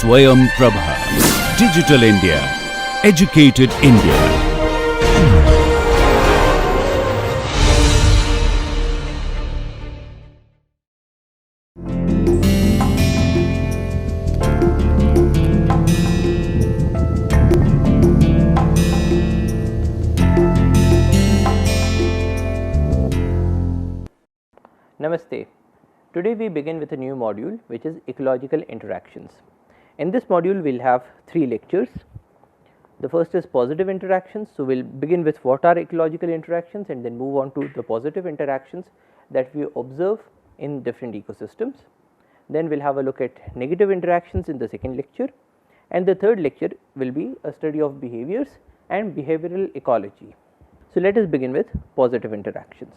Swayam Prabha. Digital India. Educated India. Namaste. Today we begin with a new module which is ecological interactions. In this module we will have 3 lectures. The first is positive interactions. So, we will begin with what are ecological interactions and then move on to the positive interactions that we observe in different ecosystems. Then we will have a look at negative interactions in the second lecture, and the third lecture will be a study of behaviors and behavioral ecology. So, let us begin with positive interactions.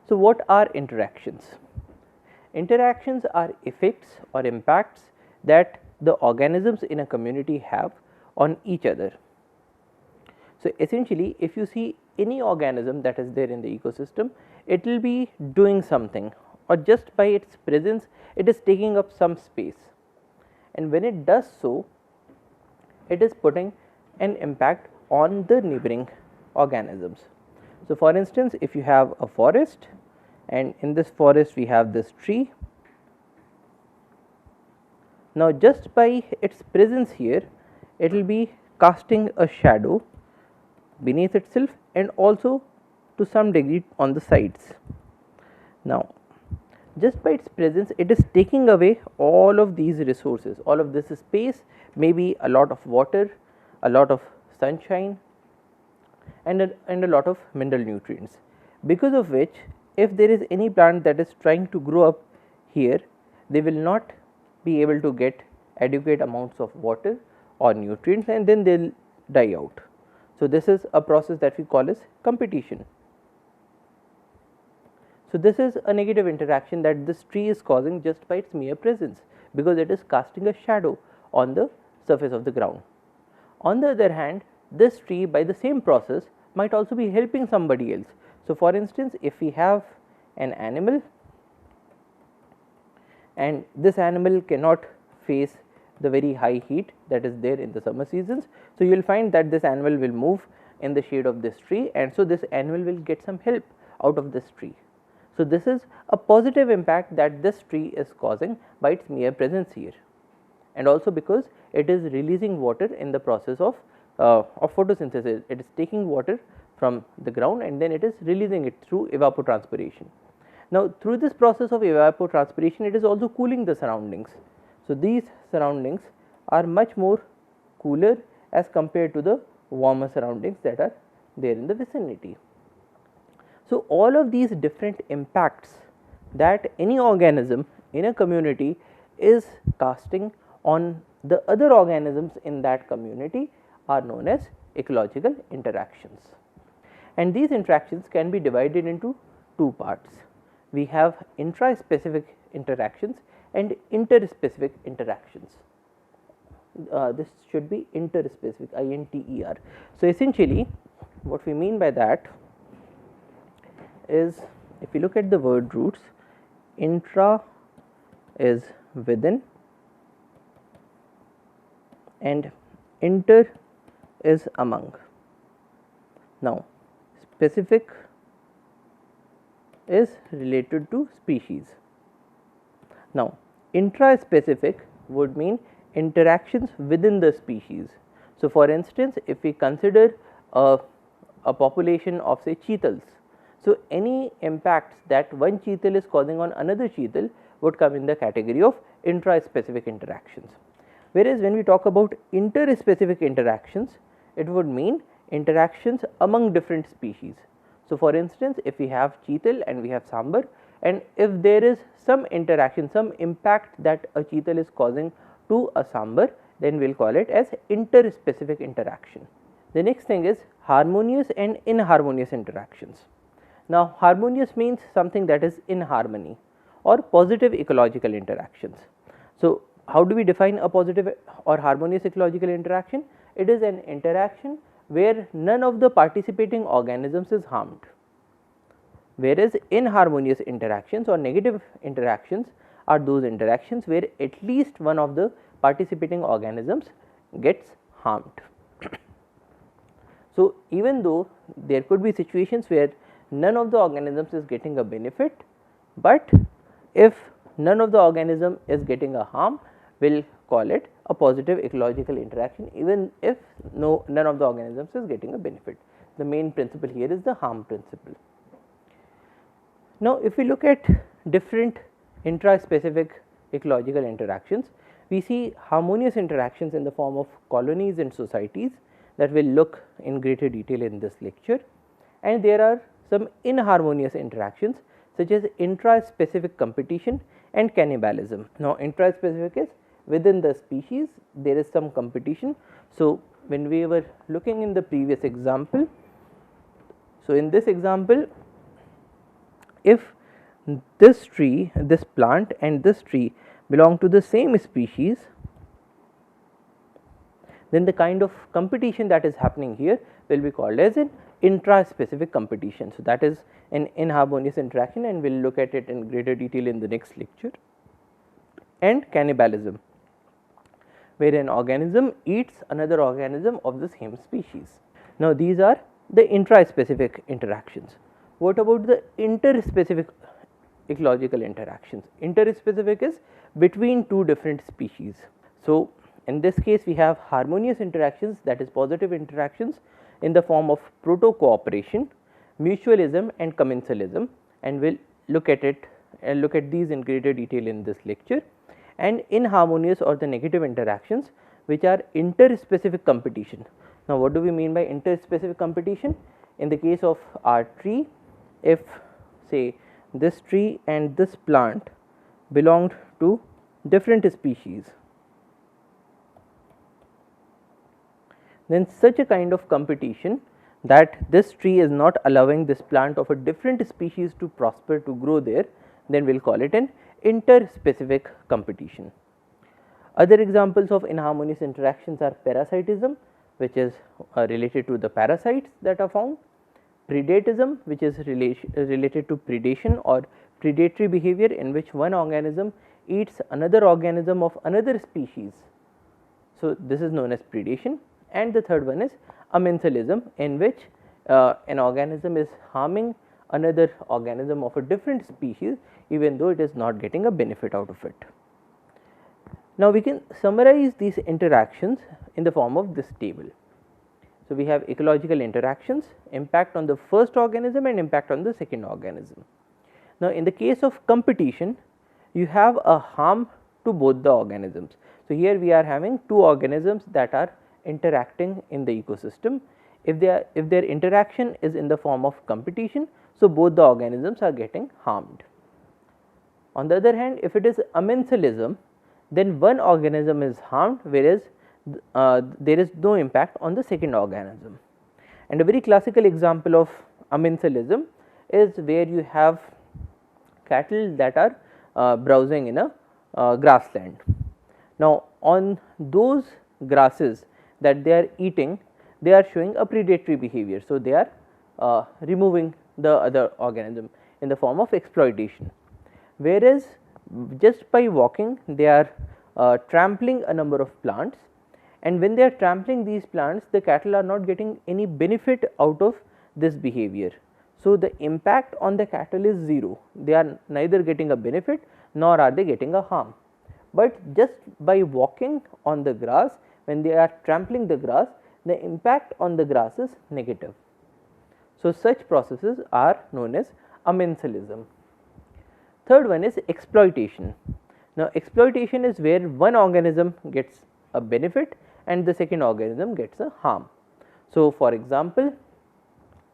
So, what are interactions? Interactions are effects or impacts that the organisms in a community have on each other. So, essentially if you see any organism that is there in the ecosystem, it will be doing something, or just by its presence it is taking up some space, and when it does so, it is putting an impact on the neighboring organisms. So, for instance, if you have a forest and in this forest we have this tree. Now, just by its presence here, it will be casting a shadow beneath itself and also to some degree on the sides. Now, just by its presence, it is taking away all of these resources, all of this space, maybe a lot of water, a lot of sunshine, and a lot of mineral nutrients, because of which if there is any plant that is trying to grow up here, they will not be able to get adequate amounts of water or nutrients, and then they will die out. So, this is a process that we call as competition. So, this is a negative interaction that this tree is causing just by its mere presence, because it is casting a shadow on the surface of the ground. On the other hand, this tree by the same process might also be helping somebody else. So, for instance, if we have an animal and this animal cannot face the very high heat that is there in the summer seasons. So, you will find that this animal will move in the shade of this tree, and so this animal will get some help out of this tree. So, this is a positive impact that this tree is causing by its mere presence here, and also because it is releasing water in the process of photosynthesis. It is taking water from the ground and then it is releasing it through evapotranspiration. Now, through this process of evapotranspiration, it is also cooling the surroundings. So, these surroundings are much more cooler as compared to the warmer surroundings that are there in the vicinity. So, all of these different impacts that any organism in a community is casting on the other organisms in that community are known as ecological interactions. And these interactions can be divided into 2 parts. We have intraspecific interactions and interspecific interactions. This should be interspecific, INTER. So, essentially what we mean by that is, if you look at the word roots, intra is within and inter is among. Now, specific is related to species. Now, intraspecific would mean interactions within the species. So, for instance, if we consider a population of say cheetals, so any impacts that one cheetal is causing on another cheetal would come in the category of intraspecific interactions. Whereas, when we talk about interspecific interactions, it would mean interactions among different species. So, for instance, if we have cheetal and we have sambar, and if there is some interaction, some impact that a cheetal is causing to a sambar, then we will call it as interspecific interaction. The next thing is harmonious and inharmonious interactions. Now, harmonious means something that is in harmony, or positive ecological interactions. So, how do we define a positive or harmonious ecological interaction? It is an interaction where none of the participating organisms is harmed, whereas inharmonious interactions or negative interactions are those interactions where at least one of the participating organisms gets harmed. So, even though there could be situations where none of the organisms is getting a benefit, but if none of the organism is getting a harm, we will call it a positive ecological interaction, even if none of the organisms is getting a benefit. The main principle here is the harm principle. Now, if we look at different intra-specific ecological interactions, we see harmonious interactions in the form of colonies and societies that we will look in greater detail in this lecture, and there are some inharmonious interactions such as intra-specific competition and cannibalism. Now, intra-specific is within the species there is some competition. So, when we were looking in the previous example, so in this example, if this tree, this plant and this tree belong to the same species, then the kind of competition that is happening here will be called as an intra-specific competition. So, that is an inharmonious interaction, and we will look at it in greater detail in the next lecture. And cannibalism, where an organism eats another organism of the same species. Now, these are the intra-specific interactions. What about the interspecific ecological interactions? Interspecific is between two different species. So, in this case we have harmonious interactions, that is positive interactions in the form of proto-cooperation, mutualism and commensalism, and we will look at it and look at these in greater detail in this lecture. And inharmonious or the negative interactions, which are interspecific competition. Now, what do we mean by interspecific competition? In the case of our tree, if say this tree and this plant belonged to different species, then such a kind of competition that this tree is not allowing this plant of a different species to prosper, to grow there, then we will call it an interspecific competition. Other examples of inharmonious interactions are parasitism, which is related to the parasites that are found, predatism, which is related to predation or predatory behavior, in which one organism eats another organism of another species. So, this is known as predation. And the third one is amensalism, in which an organism is harming another organism of a different species, even though it is not getting a benefit out of it. Now, we can summarize these interactions in the form of this table. So, we have ecological interactions, impact on the first organism and impact on the second organism. Now, in the case of competition, you have a harm to both the organisms. So, here we are having two organisms that are interacting in the ecosystem. If their interaction is in the form of competition, so both the organisms are getting harmed. On the other hand, if it is amensalism, then one organism is harmed, whereas there is no impact on the second organism. And a very classical example of amensalism is where you have cattle that are browsing in a grassland. Now, on those grasses that they are eating, they are showing a predatory behavior. So, they are removing the other organism in the form of exploitation, whereas just by walking they are trampling a number of plants, and when they are trampling these plants, the cattle are not getting any benefit out of this behavior. So, the impact on the cattle is 0, they are neither getting a benefit nor are they getting a harm, but just by walking on the grass, when they are trampling the grass, the impact on the grass is negative. So, such processes are known as amensalism. Third one is exploitation. Now, exploitation is where one organism gets a benefit and the second organism gets a harm. So, for example,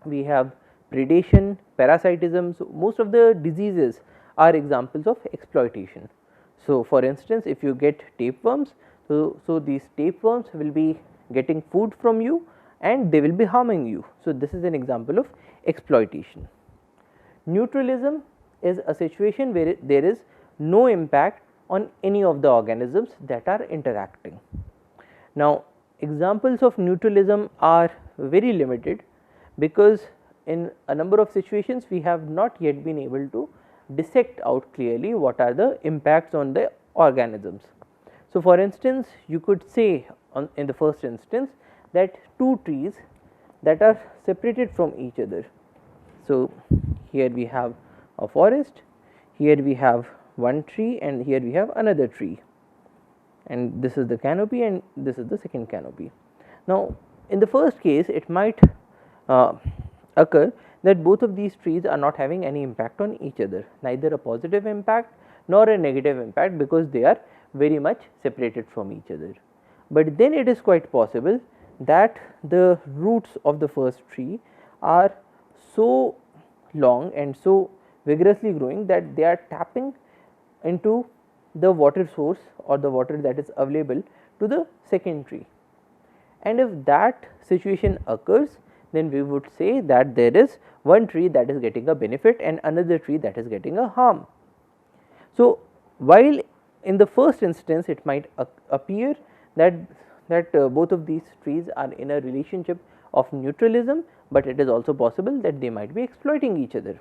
we have predation, parasitism. So, most of the diseases are examples of exploitation. So, for instance, if you get tapeworms, so these tapeworms will be getting food from you and they will be harming you. So, this is an example of exploitation. Neutralism is a situation where there is no impact on any of the organisms that are interacting. Now, examples of neutralism are very limited, because in a number of situations we have not yet been able to dissect out clearly what are the impacts on the organisms. So, for instance, you could say in the first instance that two trees that are separated from each other. So, here we have a forest, here we have one tree, and here we have another tree, and this is the canopy and this is the second canopy. Now, in the first case it might occur that both of these trees are not having any impact on each other, neither a positive impact nor a negative impact, because they are very much separated from each other. But then it is quite possible that the roots of the first tree are so long and so vigorously growing that they are tapping into the water source or the water that is available to the second tree. And if that situation occurs, then we would say that there is one tree that is getting a benefit and another tree that is getting a harm. So, while in the first instance it might appear that both of these trees are in a relationship of neutralism, but it is also possible that they might be exploiting each other.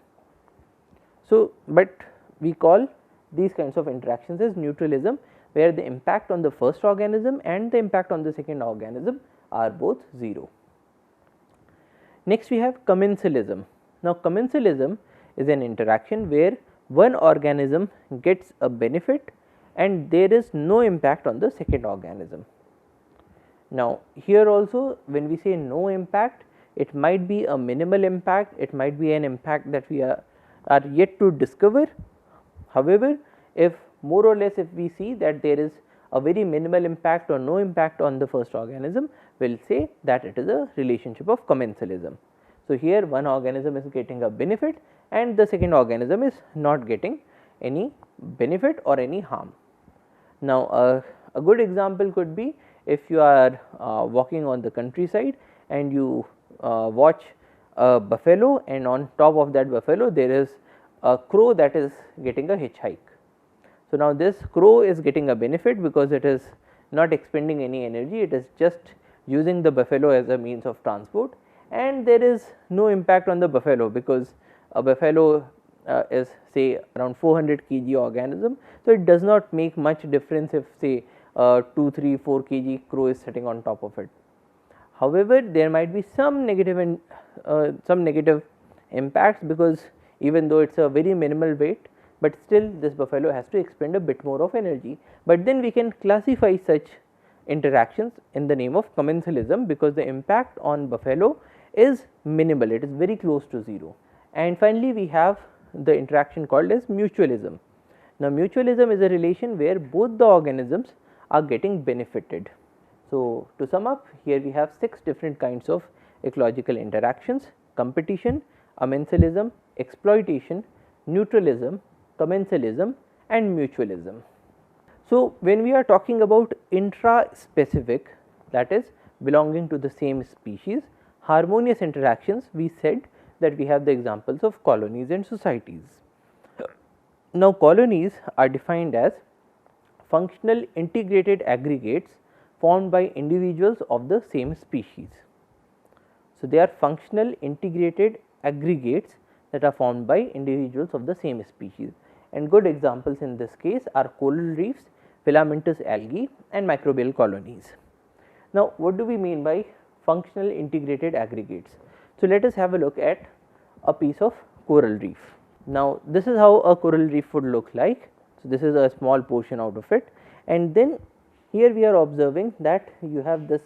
So, but we call these kinds of interactions as neutralism, where the impact on the first organism and the impact on the second organism are both 0. Next we have commensalism. Now, commensalism is an interaction where one organism gets a benefit and there is no impact on the second organism. Now, here also when we say no impact, it might be a minimal impact, it might be an impact that we are yet to discover. However, if more or less if we see that there is a very minimal impact or no impact on the first organism, we will say that it is a relationship of commensalism. So, here one organism is getting a benefit and the second organism is not getting any benefit or any harm. Now, a good example could be if you are walking on the countryside and you watch a buffalo, and on top of that buffalo there is a crow that is getting a hitchhike. So, now this crow is getting a benefit because it is not expending any energy, it is just using the buffalo as a means of transport, and there is no impact on the buffalo because a buffalo is say around 400 kg organism. So, it does not make much difference if say 2, 3, 4 kg crow is sitting on top of it. However, there might be some negative impacts, because even though it is a very minimal weight, but still this buffalo has to expend a bit more of energy. But then we can classify such interactions in the name of commensalism, because the impact on buffalo is minimal, it is very close to 0. And finally, we have the interaction called as mutualism. Now, mutualism is a relation where both the organisms are getting benefited. So, to sum up, here we have 6 different kinds of ecological interactions: competition, amensalism, exploitation, neutralism, commensalism and mutualism. So, when we are talking about intra-specific, that is belonging to the same species, harmonious interactions, we said that we have the examples of colonies and societies. Now, colonies are defined as functional integrated aggregates formed by individuals of the same species. So, they are functional integrated aggregates that are formed by individuals of the same species, and good examples in this case are coral reefs, filamentous algae and microbial colonies. Now, what do we mean by functional integrated aggregates? So, let us have a look at a piece of coral reef. Now, this is how a coral reef would look like. So, this is a small portion out of it, and then here we are observing that you have this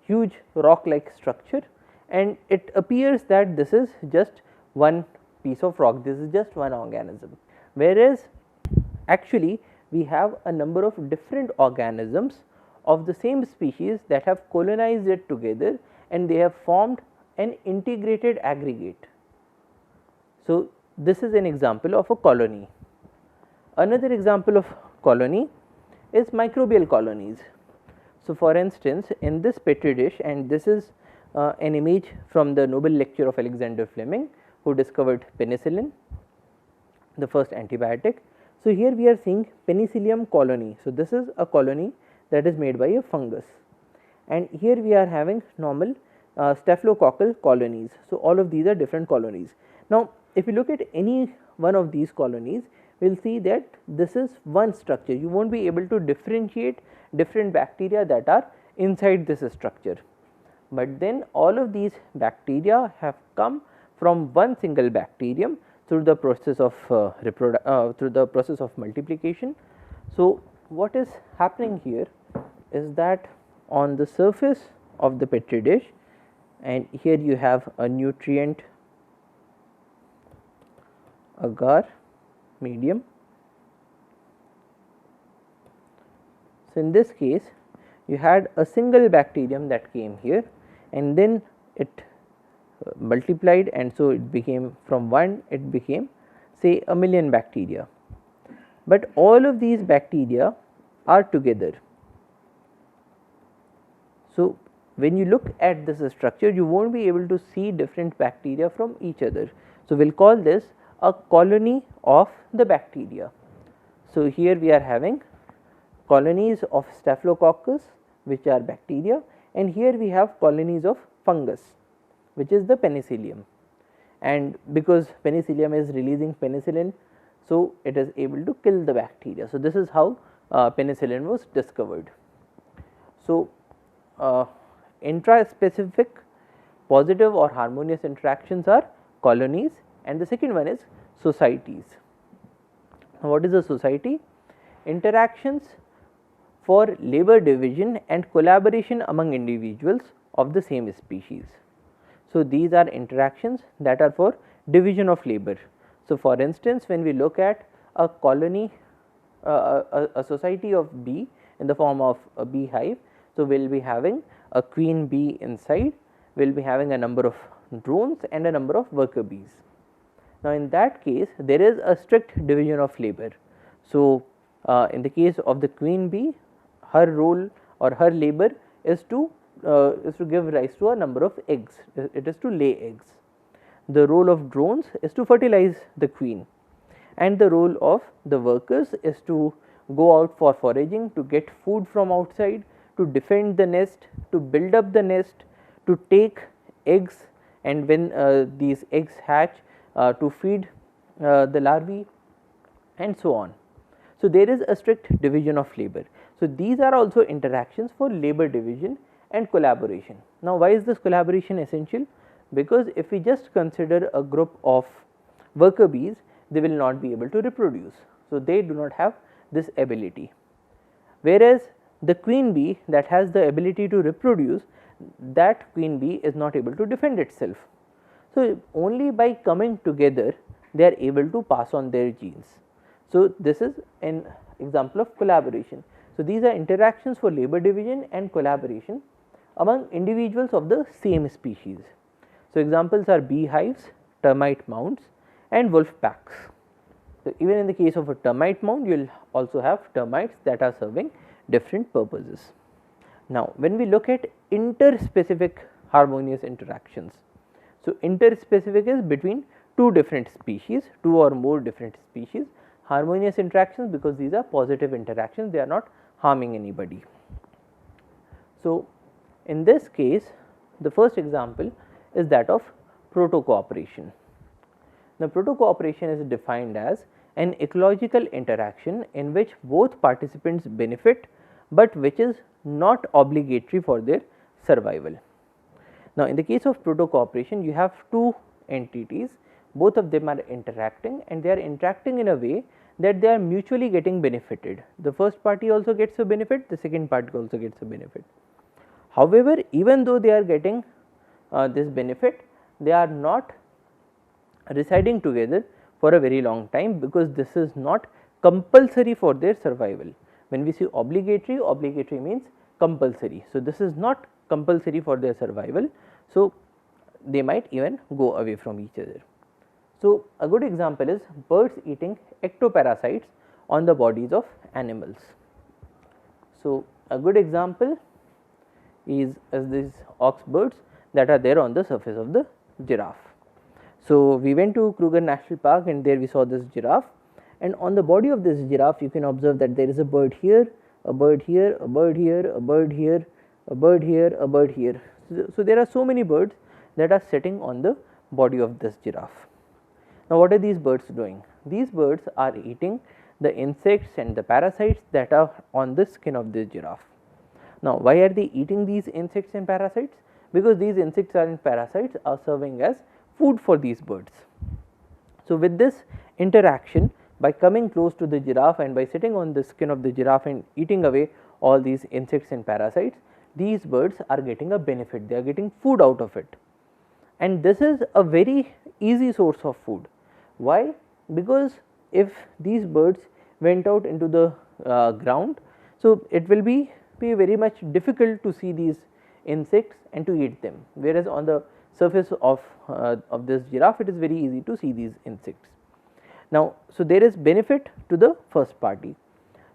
huge rock like structure, and it appears that this is just one piece of rock, this is just one organism, whereas actually we have a number of different organisms of the same species that have colonized it together and they have formed an integrated aggregate. So, this is an example of a colony. Another example of colony is microbial colonies. So, for instance, in this petri dish, and this is an image from the Nobel lecture of Alexander Fleming, who discovered penicillin, the first antibiotic. So, here we are seeing penicillium colony. So, this is a colony that is made by a fungus, and here we are having normal staphylococcal colonies. So, all of these are different colonies. Now, if you look at any one of these colonies, we will see that this is one structure. You will not be able to differentiate different bacteria that are inside this structure, but then all of these bacteria have come from one single bacterium through the process of multiplication. So, what is happening here is that on the surface of the petri dish, and here you have a nutrient agar medium. So, in this case you had a single bacterium that came here, and then it multiplied, and so it became from 1 it became say a million bacteria, but all of these bacteria are together. So, when you look at this structure, you will not be able to see different bacteria from each other. So, we will call this a colony of the bacteria. So, here we are having colonies of Staphylococcus, which are bacteria, and here we have colonies of fungus, which is the penicillium, and because penicillium is releasing penicillin, so it is able to kill the bacteria. So, this is how penicillin was discovered. So, intraspecific positive or harmonious interactions are colonies, and the second one is societies. Now, what is a society? Interactions for labor division and collaboration among individuals of the same species. So, these are interactions that are for division of labor. So, for instance, when we look at a colony, a society of bee in the form of a beehive, so we will be having a queen bee inside, we will be having a number of drones and a number of worker bees. Now, in that case there is a strict division of labor. So, in the case of the queen bee, her role or her labor is to give rise to a number of eggs, it is to lay eggs. The role of drones is to fertilize the queen, and the role of the workers is to go out for foraging, to get food from outside, to defend the nest, to build up the nest, to take eggs, and when these eggs hatch, to feed the larvae, and so on. So, there is a strict division of labor. So, these are also interactions for labor division and collaboration. Now, why is this collaboration essential? Because if we just consider a group of worker bees, they will not be able to reproduce. So, they do not have this ability, whereas the queen bee that has the ability to reproduce, that queen bee is not able to defend itself. So, only by coming together they are able to pass on their genes. So, this is an example of collaboration. So, these are interactions for labor division and collaboration among individuals of the same species. So, examples are beehives, termite mounds, and wolf packs. So, even in the case of a termite mound, you will also have termites that are serving different purposes. Now, when we look at interspecific harmonious interactions, so interspecific is between two different species, two or more different species. Harmonious interactions, because these are positive interactions, they are not harming anybody. So, in this case, the first example is that of proto-cooperation. Now, proto-cooperation is defined as an ecological interaction in which both participants benefit, but which is not obligatory for their survival. Now, in the case of proto-cooperation, you have two entities, both of them are interacting, and they are interacting in a way that they are mutually getting benefited. The first party also gets a benefit, the second party also gets a benefit. However, even though they are getting this benefit, they are not residing together for a very long time, because this is not compulsory for their survival. When we say obligatory, obligatory means compulsory. So, this is not compulsory for their survival. So, they might even go away from each other. So, a good example is birds eating ectoparasites on the bodies of animals. So, a good example is these ox birds that are there on the surface of the giraffe. So, we went to Kruger National Park, and there we saw this giraffe, and on the body of this giraffe you can observe that there is a bird here, a bird here, a bird here, a bird here, a bird here, a bird here. So, there are so many birds that are sitting on the body of this giraffe. Now, what are these birds doing? these birds are eating the insects and the parasites that are on the skin of this giraffe. Now, why are they eating these insects and parasites? Because these insects and parasites are serving as food for these birds. So, with this interaction, by coming close to the giraffe and by sitting on the skin of the giraffe and eating away all these insects and parasites, these birds are getting a benefit, they are getting food out of it. And this is a very easy source of food. Why? Because if these birds went out into the ground, so it will be very much difficult to see these insects and to eat them, whereas on the surface of this giraffe it is very easy to see these insects. Now, so there is benefit to the first party.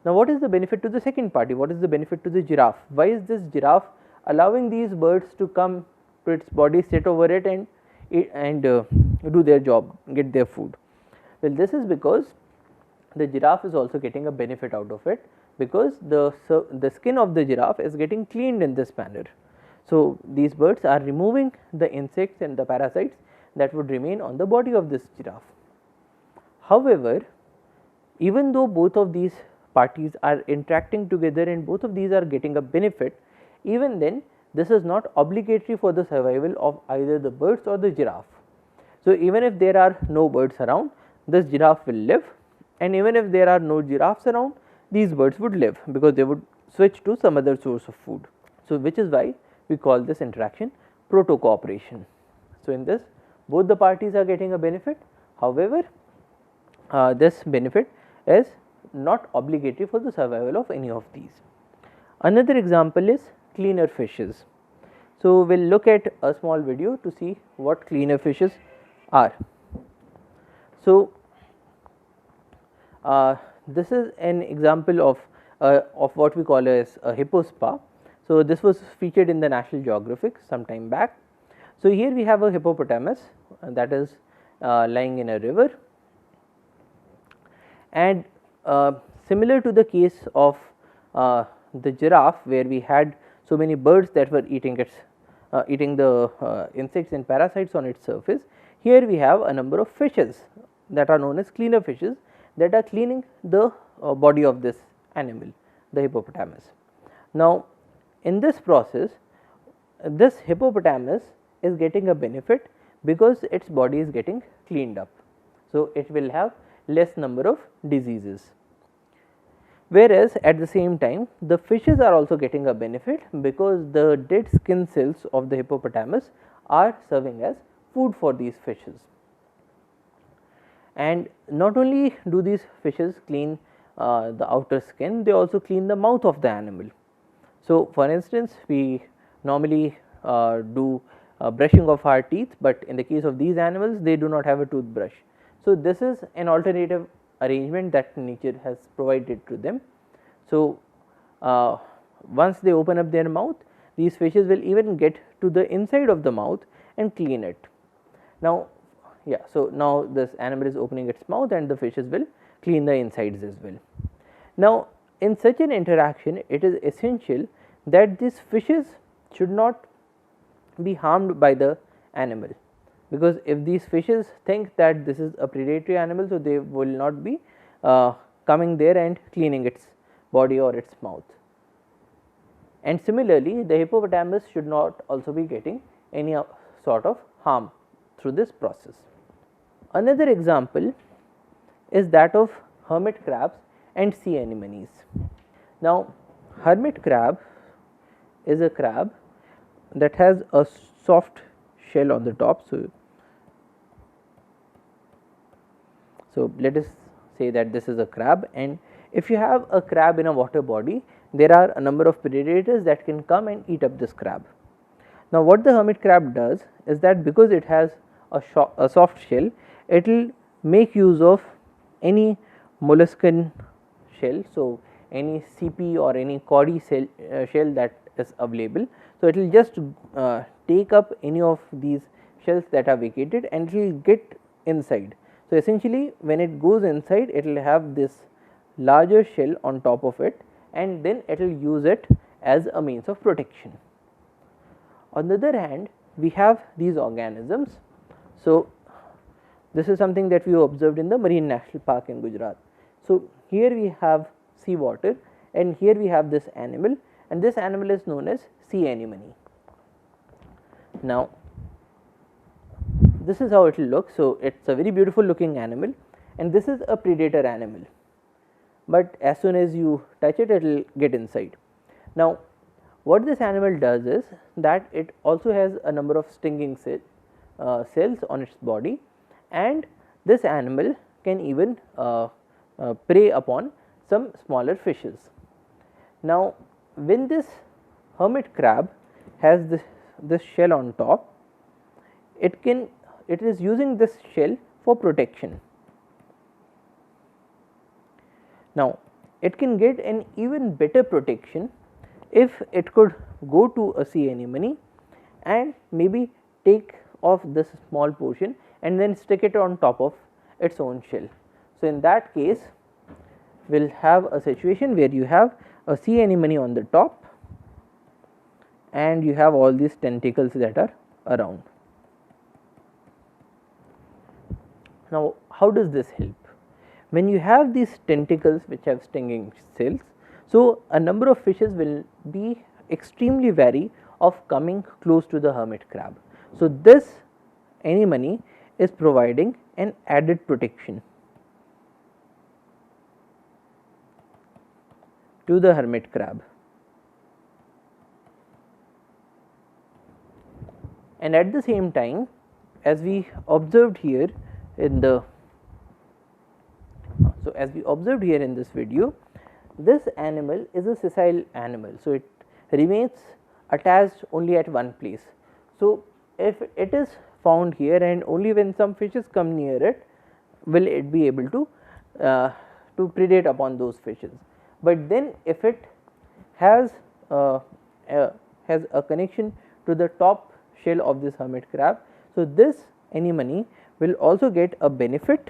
Now, what is the benefit to the second party? What is the benefit to the giraffe? Why is this giraffe allowing these birds to come to its body, sit over it and do their job, get their food? Well, this is because the giraffe is also getting a benefit out of it, because the skin of the giraffe is getting cleaned in this manner. So, these birds are removing the insects and the parasites that would remain on the body of this giraffe. However, even though both of these parties are interacting together and both of these are getting a benefit, even then this is not obligatory for the survival of either the birds or the giraffe. So, even if there are no birds around, this giraffe will live, and even if there are no giraffes around, these birds would live, because they would switch to some other source of food. So, which is why we call this interaction proto cooperation. So, in this both the parties are getting a benefit. However, this benefit is not obligatory for the survival of any of these. Another example is cleaner fishes. So, we will look at a small video to see what cleaner fishes are. So, this is an example of what we call as a hippo spa. So, this was featured in the National Geographic some time back. So, here we have a hippopotamus that is lying in a river, and similar to the case of the giraffe, where we had so many birds that were eating the insects and parasites on its surface, here we have a number of fishes that are known as cleaner fishes that are cleaning the body of this animal, the hippopotamus. Now, in this process, this hippopotamus is getting a benefit because its body is getting cleaned up. So, it will have less number of diseases, whereas at the same time the fishes are also getting a benefit because the dead skin cells of the hippopotamus are serving as food for these fishes. And not only do these fishes clean the outer skin, they also clean the mouth of the animal. So, for instance, we normally do brushing of our teeth, but in the case of these animals they do not have a toothbrush. So, this is an alternative arrangement that nature has provided to them. So, once they open up their mouth, these fishes will even get to the inside of the mouth and clean it. Now, so now this animal is opening its mouth and the fishes will clean the insides as well. Now, in such an interaction, it is essential that these fishes should not be harmed by the animal, because if these fishes think that this is a predatory animal, so they will not be coming there and cleaning its body or its mouth. And similarly, the hippopotamus should not also be getting any sort of harm through this process. Another example is that of hermit crabs and sea anemones. Now, hermit crab is a crab that has a soft shell on the top. So, let us say that this is a crab, and if you have a crab in a water body, there are a number of predators that can come and eat up this crab. Now, what the hermit crab does is that because it has a soft shell, it will make use of any molluscan shell. So, any CP or any coddy shell that is available. So, it will just take up any of these shells that are vacated and it will get inside. So, essentially when it goes inside, it will have this larger shell on top of it, and then it will use it as a means of protection. On the other hand, we have these organisms. So, This is something that we observed in the Marine National Park in Gujarat. So, here we have sea water and here we have this animal, and this animal is known as sea anemone. Now, this is how it will look. So, it is a very beautiful looking animal, and this is a predator animal, but as soon as you touch it, it will get inside. Now, what this animal does is that it also has a number of stinging cells on its body, and this animal can even prey upon some smaller fishes. Now, when this hermit crab has this shell on top, it is using this shell for protection. Now, it can get an even better protection if it could go to a sea anemone and maybe take off this small portion and then stick it on top of its own shell. So, in that case, we will have a situation where you have a sea anemone on the top and you have all these tentacles that are around. Now, how does this help? When you have these tentacles which have stinging cells, so a number of fishes will be extremely wary of coming close to the hermit crab. So, this anemone is providing an added protection to the hermit crab. And at the same time, as we observed here in the this video, this animal is a sessile animal. So, it remains attached only at one place. So, if it is found here and only when some fishes come near it will it be able to predate upon those fishes. But then if it has a connection to the top shell of this hermit crab, so this anemone will also get a benefit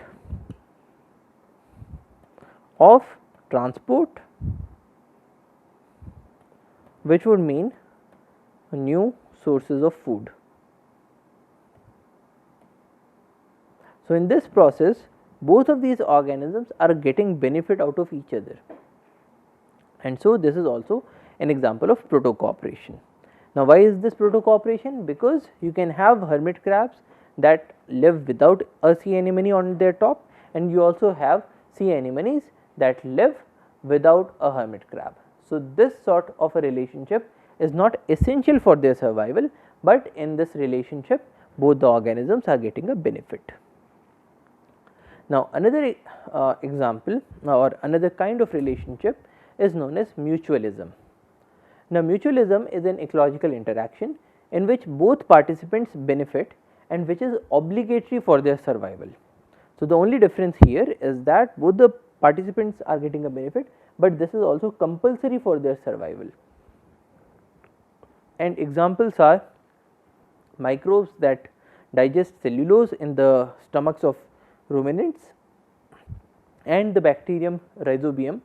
of transport, which would mean new sources of food. So, in this process, both of these organisms are getting benefit out of each other, and so this is also an example of proto cooperation. Now, why is this proto cooperation? Because you can have hermit crabs that live without a sea anemone on their top, and you also have sea anemones that live without a hermit crab. So, this sort of a relationship is not essential for their survival, but in this relationship both the organisms are getting a benefit. Now, another example or another kind of relationship is known as mutualism. Now, mutualism is an ecological interaction in which both participants benefit and which is obligatory for their survival. So, the only difference here is that both the participants are getting a benefit, but this is also compulsory for their survival. And examples are microbes that digest cellulose in the stomachs of ruminants and the bacterium rhizobium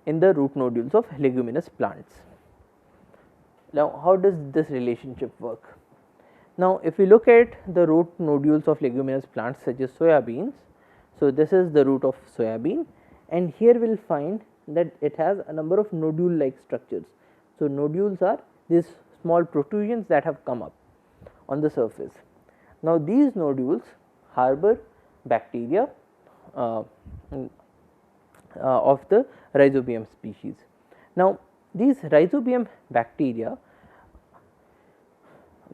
in the root nodules of leguminous plants. Now, how does this relationship work? Now, if we look at the root nodules of leguminous plants such as soya beans, so this is the root of soya bean, and here we will find that it has a number of nodule like structures. So, nodules are these small protrusions that have come up on the surface. Now, these nodules harbor bacteria of the rhizobium species. Now, these rhizobium bacteria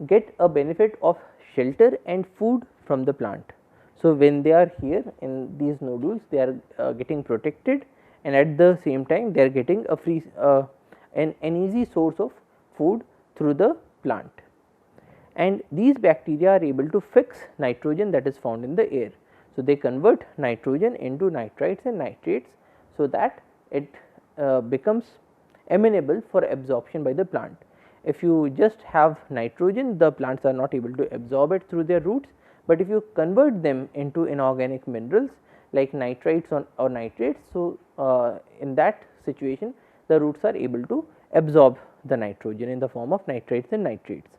get a benefit of shelter and food from the plant. So, when they are here in these nodules, they are getting protected, and at the same time they are getting a free an easy source of food through the plant. And these bacteria are able to fix nitrogen that is found in the air. So, they convert nitrogen into nitrites and nitrates, so that it becomes amenable for absorption by the plant. If you just have nitrogen, the plants are not able to absorb it through their roots, but if you convert them into inorganic minerals like nitrites or nitrates, so in that situation the roots are able to absorb the nitrogen in the form of nitrites and nitrates.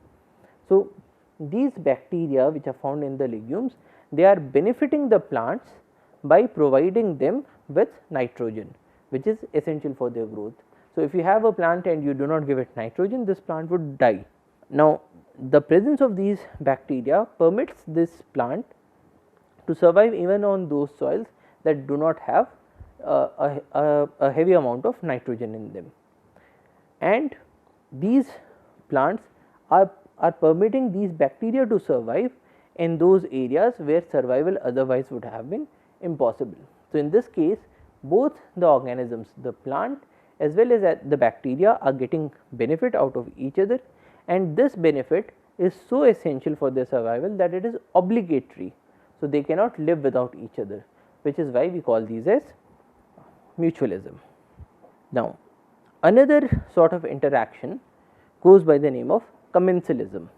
So, these bacteria which are found in the legumes, they are benefiting the plants by providing them with nitrogen, which is essential for their growth. So, if you have a plant and you do not give it nitrogen, this plant would die. Now, the presence of these bacteria permits this plant to survive even on those soils that do not have a heavy amount of nitrogen in them, and these plants are permitting these bacteria to survive in those areas where survival otherwise would have been impossible. So, in this case both the organisms, the plant as well as the bacteria, are getting benefit out of each other, and this benefit is so essential for their survival that it is obligatory. So, they cannot live without each other, which is why we call these as mutualism. Now, another sort of interaction goes by the name of commensalism.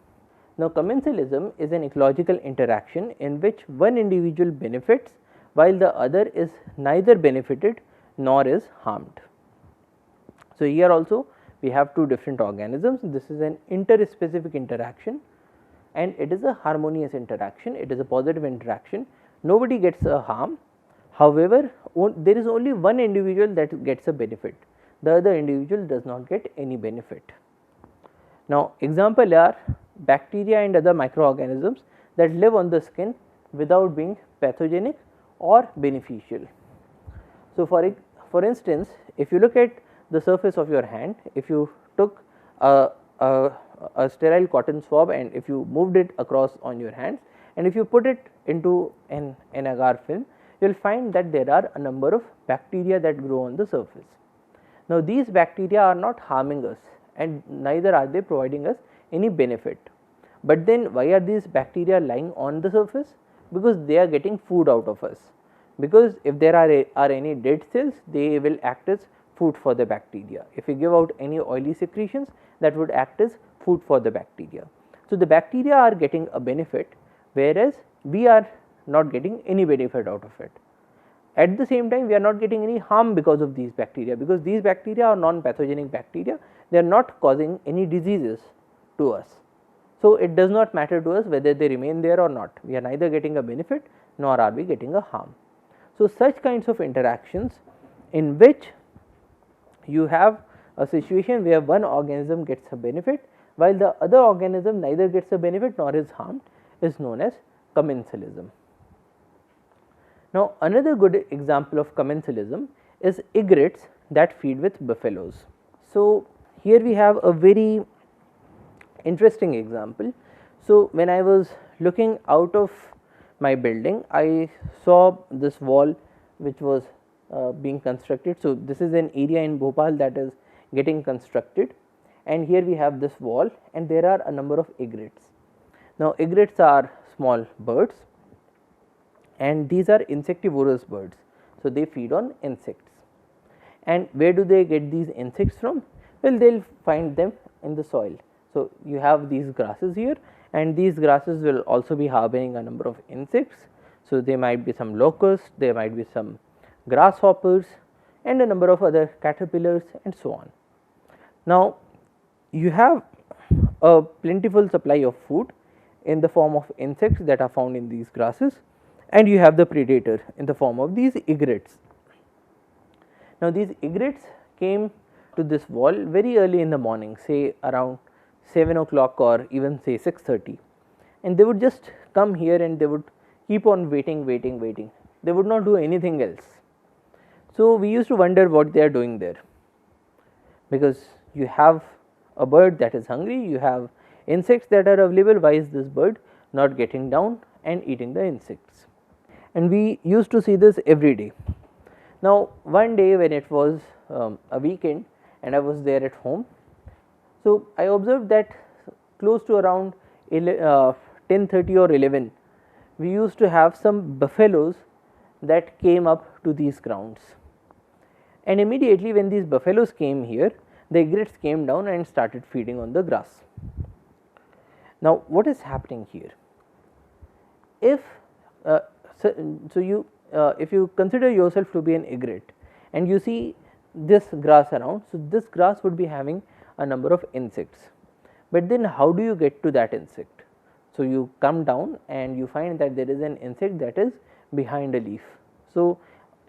Now, commensalism is an ecological interaction in which one individual benefits while the other is neither benefited nor is harmed. So, here also we have two different organisms. This is an interspecific interaction and it is a harmonious interaction, it is a positive interaction, nobody gets a harm. However, there is only one individual that gets a benefit, the other individual does not get any benefit. Now, example are bacteria and other microorganisms that live on the skin without being pathogenic or beneficial. So, for instance, if you look at the surface of your hand, if you took a sterile cotton swab and if you moved it across on your hands and if you put it into an agar film, you will find that there are a number of bacteria that grow on the surface. Now, these bacteria are not harming us and neither are they providing us any benefit, but then why are these bacteria lying on the surface? Because they are getting food out of us, because if there are any dead cells, they will act as food for the bacteria. If we give out any oily secretions, that would act as food for the bacteria. So, the bacteria are getting a benefit, whereas we are not getting any benefit out of it. At the same time, we are not getting any harm because of these bacteria, because these bacteria are non-pathogenic bacteria, they are not causing any diseases to us. So, it does not matter to us whether they remain there or not, we are neither getting a benefit nor are we getting a harm. So, such kinds of interactions in which you have a situation where one organism gets a benefit while the other organism neither gets a benefit nor is harmed is known as commensalism. Now, another good example of commensalism is egrets that feed with buffaloes. So, here we have a very interesting example. So, when I was looking out of my building, I saw this wall which was being constructed. So, this is an area in Bhopal that is getting constructed, and here we have this wall and there are a number of egrets. Now, egrets are small birds and these are insectivorous birds. So, they feed on insects, and where do they get these insects from? Well, they will find them in the soil. So, you have these grasses here and these grasses will also be harboring a number of insects. So, there might be some locusts, there might be some grasshoppers and a number of other caterpillars and so on. Now, you have a plentiful supply of food in the form of insects that are found in these grasses, and you have the predator in the form of these egrets. Now, these egrets came to this wall very early in the morning, say around 7 o'clock or even say 6:30, and they would just come here and they would keep on waiting, they would not do anything else. So, we used to wonder what they are doing there, because you have a bird that is hungry, you have insects that are available, why is this bird not getting down and eating the insects? And we used to see this every day. Now, one day when it was a weekend and I was there at home, so I observed that close to around 10:30 or 11, we used to have some buffaloes that came up to these grounds, and immediately when these buffaloes came here, the egrets came down and started feeding on the grass. Now, what is happening here? If if you consider yourself to be an egret and you see this grass around, so this grass would be having a number of insects, but then how do you get to that insect? So, you come down and you find that there is an insect that is behind a leaf. So,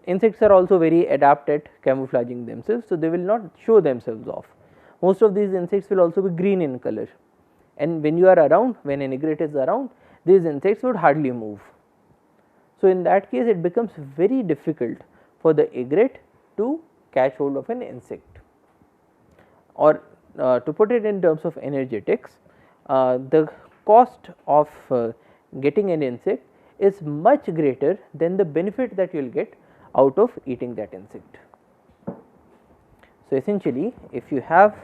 insects are also very adept at camouflaging themselves. So, they will not show themselves off. Most of these insects will also be green in color, and when you are around, when an egret is around, these insects would hardly move. So, in that case it becomes very difficult for the egret to catch hold of an insect, or to put it in terms of energetics, the cost of getting an insect is much greater than the benefit that you will get out of eating that insect. So, essentially if you have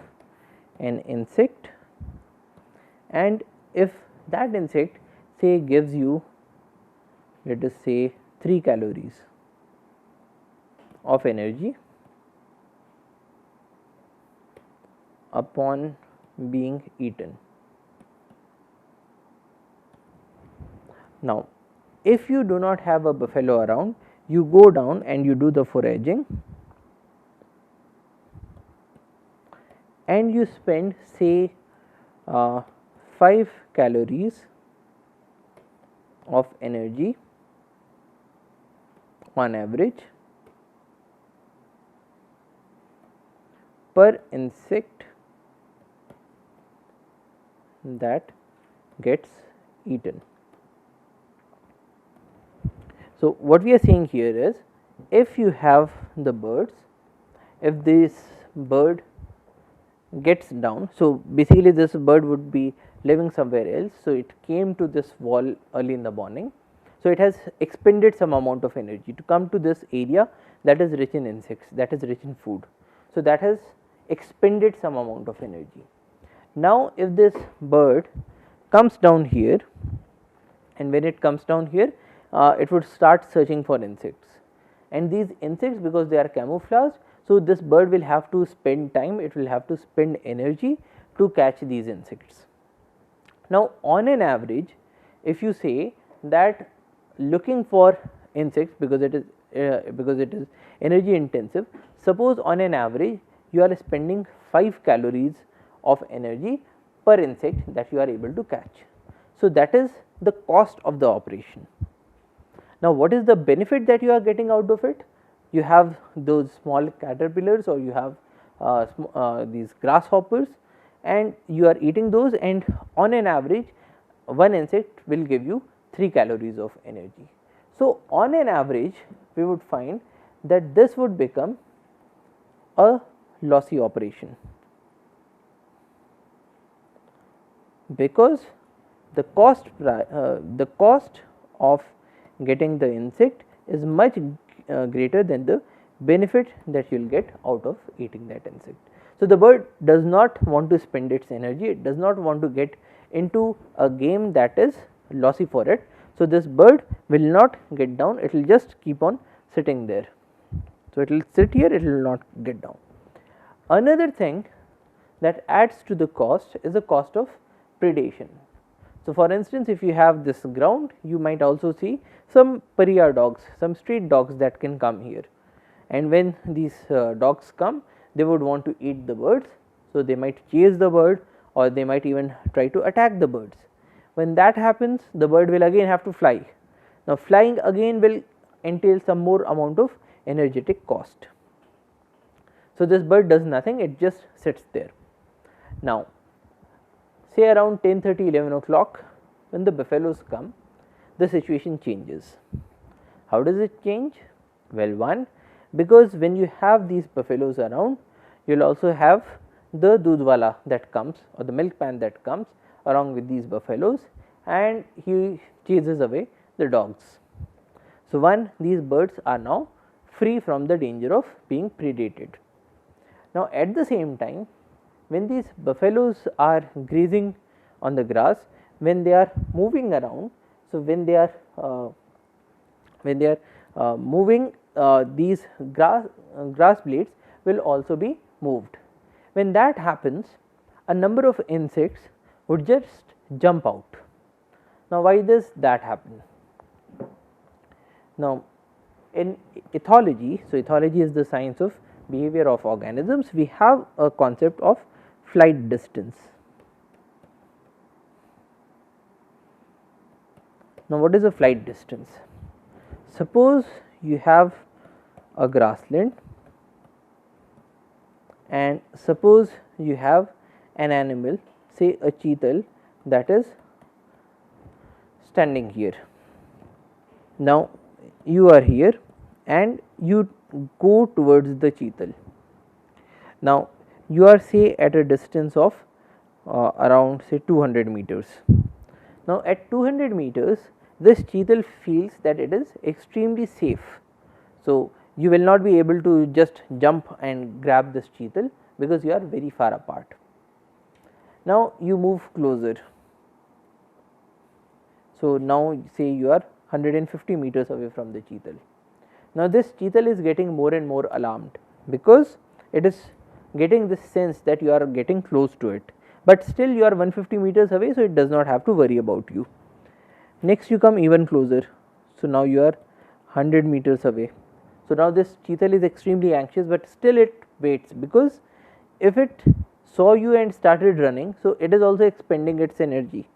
an insect and if that insect say gives you, let us say, 3 calories of energy upon being eaten. Now, if you do not have a buffalo around, you go down and you do the foraging and you spend say 5 calories of energy on average per insect that gets eaten. So, what we are saying here is, if you have the birds, if this bird gets down, so basically this bird would be living somewhere else. So, it came to this wall early in the morning. So, it has expended some amount of energy to come to this area that is rich in insects, that is rich in food. So, that has expended some amount of energy. Now, if this bird comes down here, and when it comes down here, it would start searching for insects, and these insects, because they are camouflaged, so this bird will have to spend time, it will have to spend energy to catch these insects. Now, on an average, if you say that looking for insects, because it is energy intensive, suppose on an average you are spending 5 calories of energy per insect that you are able to catch. So, that is the cost of the operation. Now, what is the benefit that you are getting out of it? You have those small caterpillars, or you have these grasshoppers, and you are eating those, and on an average one insect will give you 3 calories of energy. So, on an average we would find that this would become a lossy operation, because the cost of getting the insect is much greater than the benefit that you will get out of eating that insect. So, the bird does not want to spend its energy, it does not want to get into a game that is lossy for it. So, this bird will not get down, it will just keep on sitting there. So, it will sit here, it will not get down. Another thing that adds to the cost is the cost of predation. So, for instance, if you have this ground, you might also see some pariah dogs, some street dogs that can come here, and when these dogs come, they would want to eat the birds. So, they might chase the bird, or they might even try to attack the birds. When that happens, the bird will again have to fly. Now, flying again will entail some more amount of energetic cost. So, this bird does nothing, it just sits there. Now, say around 10:30, 11 o'clock, when the buffaloes come, the situation changes. How does it change? Well, one, because when you have these buffaloes around, you will also have the doodhwala that comes, or the milk pan that comes along with these buffaloes, and he chases away the dogs. So, one, these birds are now free from the danger of being predated. Now, at the same time, when these buffaloes are grazing on the grass, when they are moving around, so when they are moving, these grass blades will also be moved. When that happens, a number of insects would just jump out. Now, why does that happen? Now, in ethology, so ethology is the science of behavior of organisms, we have a concept of flight distance. Now, what is the flight distance? Suppose you have a grassland and suppose you have an animal, say a cheetal, that is standing here. Now, you are here and you go towards the cheetal. Now, you are say at a distance of around say 200 meters. Now, at 200 meters this cheetal feels that it is extremely safe. So, you will not be able to just jump and grab this cheetal because you are very far apart. Now, you move closer. So, now say you are 150 meters away from the cheetal. Now, this cheetal is getting more and more alarmed because it is getting this sense that you are getting close to it, but still you are 150 meters away. So, it does not have to worry about you. Next you come even closer. So, now you are 100 meters away. So, now this cheetal is extremely anxious, but still it waits because if it saw you and started running, so it is also expending its energy.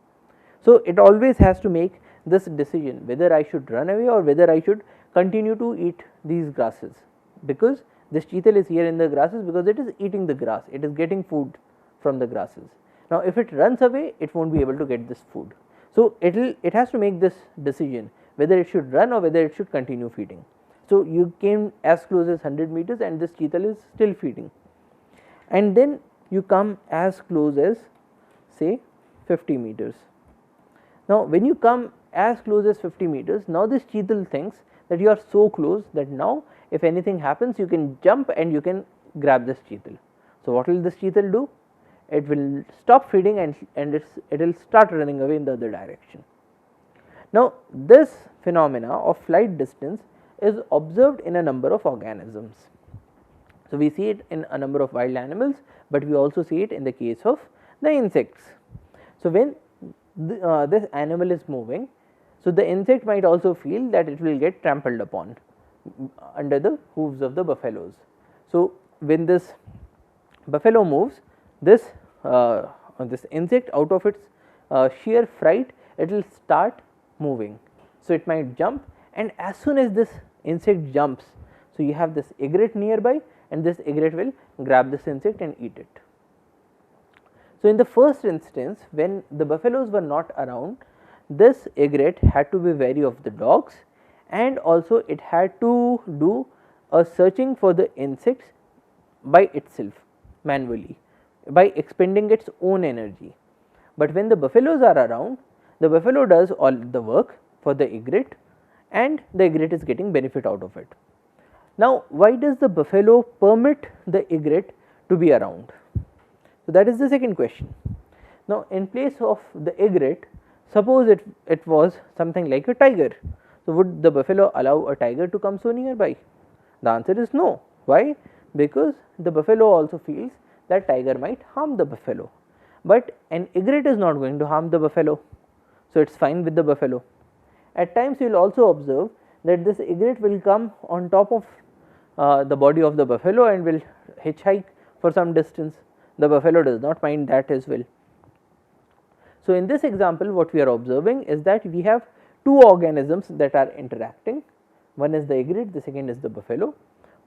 So, it always has to make this decision whether I should run away or whether I should continue to eat these grasses, because this cheetal is here in the grasses because it is eating the grass, it is getting food from the grasses. Now, if it runs away, it will not be able to get this food. So, it has to make this decision whether it should run or whether it should continue feeding. So, you came as close as 100 meters and this cheetal is still feeding, and then you come as close as say 50 meters. Now, when you come as close as 50 meters, now this cheetal thinks that you are so close that now if anything happens you can jump and you can grab this cheetal. So, what will this cheetal do? It will stop feeding and it will start running away in the other direction. Now, this phenomena of flight distance is observed in a number of organisms. So, we see it in a number of wild animals, but we also see it in the case of the insects. So, when this animal is moving, so the insect might also feel that it will get trampled upon under the hooves of the buffaloes. So, when this buffalo moves, this insect, out of its sheer fright, it will start moving. So, it might jump, and as soon as this insect jumps, so you have this egret nearby and this egret will grab this insect and eat it. So, in the first instance, when the buffaloes were not around, this egret had to be wary of the dogs, and also it had to do a searching for the insects by itself manually, by expending its own energy. But when the buffaloes are around, the buffalo does all the work for the egret and the egret is getting benefit out of it. Now, why does the buffalo permit the egret to be around? So, that is the second question. Now, in place of the egret, suppose it was something like a tiger. So, would the buffalo allow a tiger to come so nearby? The answer is no. Why? Because the buffalo also feels that tiger might harm the buffalo, but an egret is not going to harm the buffalo. So, it is fine with the buffalo. At times you will also observe that this egret will come on top of the body of the buffalo and will hitchhike for some distance. The buffalo does not mind that as well. So, in this example what we are observing is that we have two organisms that are interacting. One is the egret, the second is the buffalo.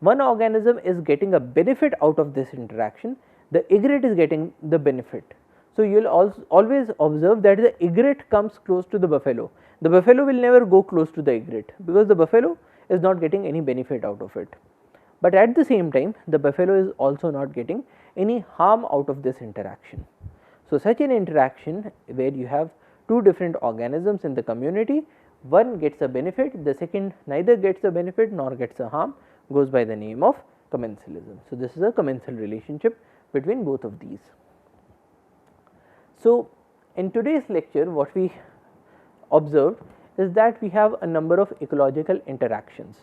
One organism is getting a benefit out of this interaction, the egret is getting the benefit. So, you will always observe that the egret comes close to the buffalo will never go close to the egret because the buffalo is not getting any benefit out of it. But at the same time the buffalo is also not getting any harm out of this interaction. So, such an interaction where you have two different organisms in the community, one gets a benefit, the second neither gets a benefit nor gets a harm, goes by the name of commensalism. So, this is a commensal relationship between both of these. So, in today's lecture what we observed is that we have a number of ecological interactions.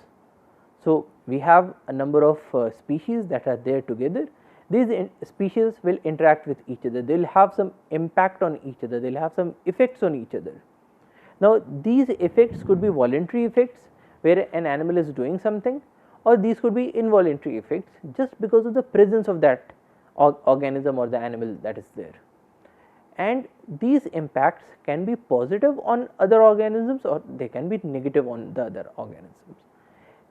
So, we have a number of species that are there together. These species will interact with each other, they will have some impact on each other, they will have some effects on each other. Now, these effects could be voluntary effects where an animal is doing something, or these could be involuntary effects just because of the presence of that organism or the animal that is there. and these impacts can be positive on other organisms or they can be negative on the other organisms.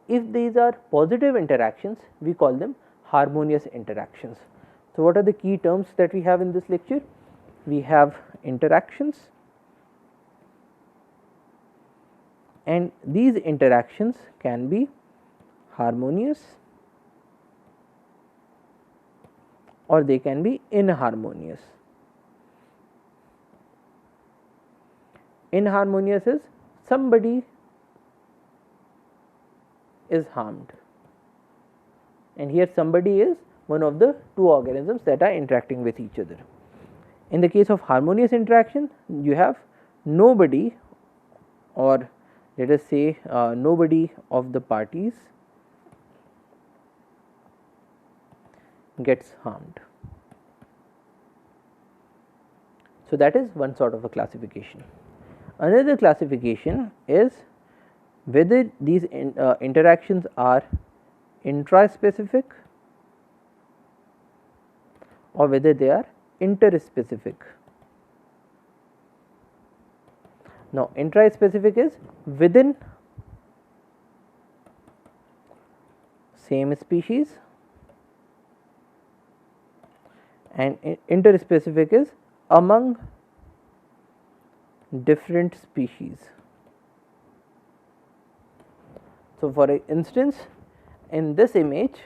If these are positive interactions, we call them harmonious interactions. So, what are the key terms that we have in this lecture? We have interactions, and these interactions can be harmonious or they can be inharmonious. Inharmonious is somebody is harmed, and here somebody is one of the two organisms that are interacting with each other. In the case of harmonious interaction, you have nobody, or let us say nobody of the parties gets harmed. So, that is one sort of a classification. Another classification is whether these interactions are intraspecific or whether they are interspecific. Now, intraspecific is within same species, and interspecific is among different species. So, for instance, in this image,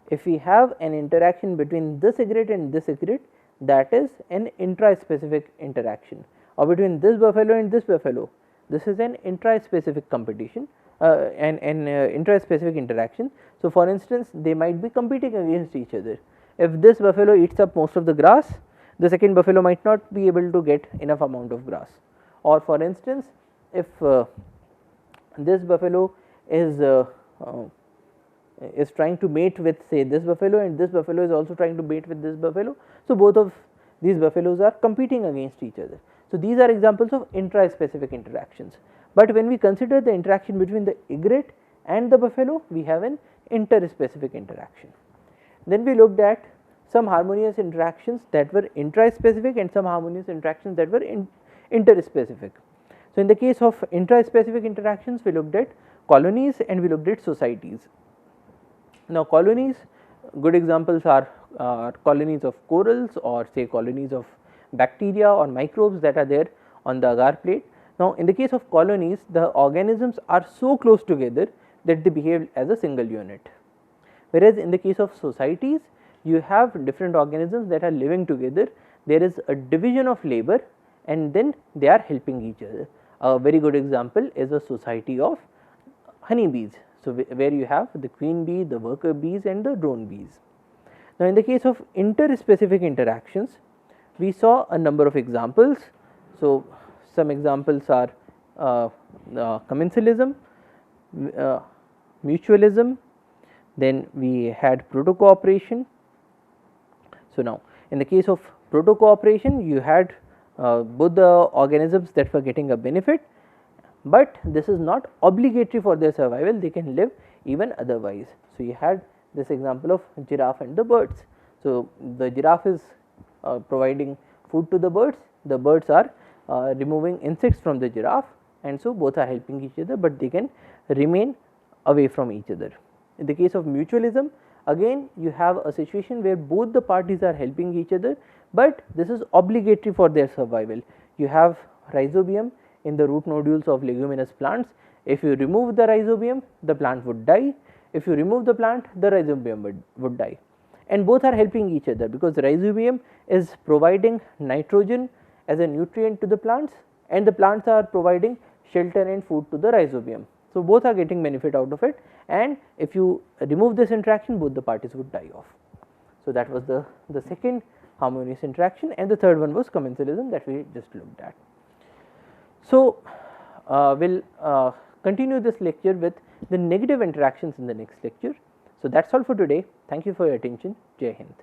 if we have an interaction between this egret and this egret, that is an intraspecific interaction, or between this buffalo and this buffalo, this is an intraspecific competition, an intraspecific interaction. So, for instance, they might be competing against each other. If this buffalo eats up most of the grass, the second buffalo might not be able to get enough amount of grass. Or for instance, if this buffalo is trying to mate with, say, this buffalo, and this buffalo is also trying to mate with this buffalo. So, both of these buffaloes are competing against each other. So, these are examples of intraspecific interactions. But when we consider the interaction between the egret and the buffalo, we have an interspecific interaction. Then we looked at some harmonious interactions that were intraspecific and some harmonious interactions that were interspecific. So, in the case of intraspecific interactions, we looked at colonies and we looked at societies. Now, colonies, good examples are colonies of corals, or say colonies of bacteria or microbes that are there on the agar plate. Now, in the case of colonies, the organisms are so close together that they behave as a single unit, whereas in the case of societies, you have different organisms that are living together. There is a division of labor and then they are helping each other. A very good example is a society of honeybees. So, where you have the queen bee, the worker bees and the drone bees. Now, in the case of interspecific interactions, we saw a number of examples. So, some examples are commensalism, mutualism, then we had proto-cooperation. So, now in the case of proto-cooperation, you had both the organisms that were getting a benefit, but this is not obligatory for their survival, they can live even otherwise. So, you had this example of giraffe and the birds. So, the giraffe is providing food to the birds are removing insects from the giraffe, and so both are helping each other, but they can remain away from each other. In the case of mutualism, again you have a situation where both the parties are helping each other, but this is obligatory for their survival. You have rhizobium in the root nodules of leguminous plants. If you remove the rhizobium, the plant would die. If you remove the plant, the rhizobium would die, and both are helping each other because rhizobium is providing nitrogen as a nutrient to the plants, and the plants are providing shelter and food to the rhizobium. So, both are getting benefit out of it, and if you remove this interaction, both the parties would die off. So, that was the second harmonious interaction, and the third one was commensalism that we just looked at. So, we will continue this lecture with the negative interactions in the next lecture. So, that is all for today. Thank you for your attention. Jai Hind.